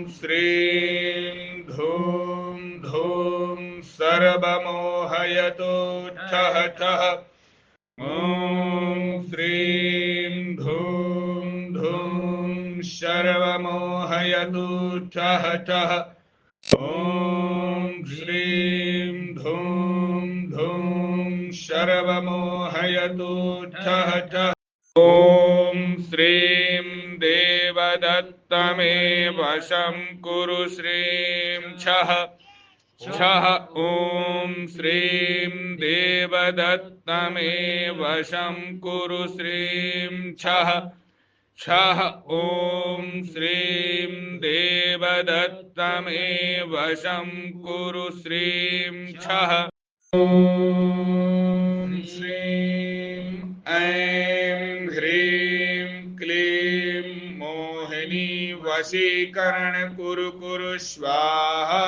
श्रीं धूं धूं सर्वमोहयतु ठः ठः। ॐ श्रीं धूं धूं सर्वमोहयतु ठः ठः। ॐ श्रीं धूं धूं सर्वमोहयतु ठः ठः। ॐ श्रीं देवदत्तमे वशं कुरु श्रीं छः छः। ॐ श्रीं देवदत्तमे वशं कुरु श्रीं छः छः। ॐ श्रीं देवदत्तमे वशं कुरु श्रीं छः। ॐ श्रीं ऐं ह्रीं क्लीं मोहिनी वशीकरण कुरु कुरु स्वाहा।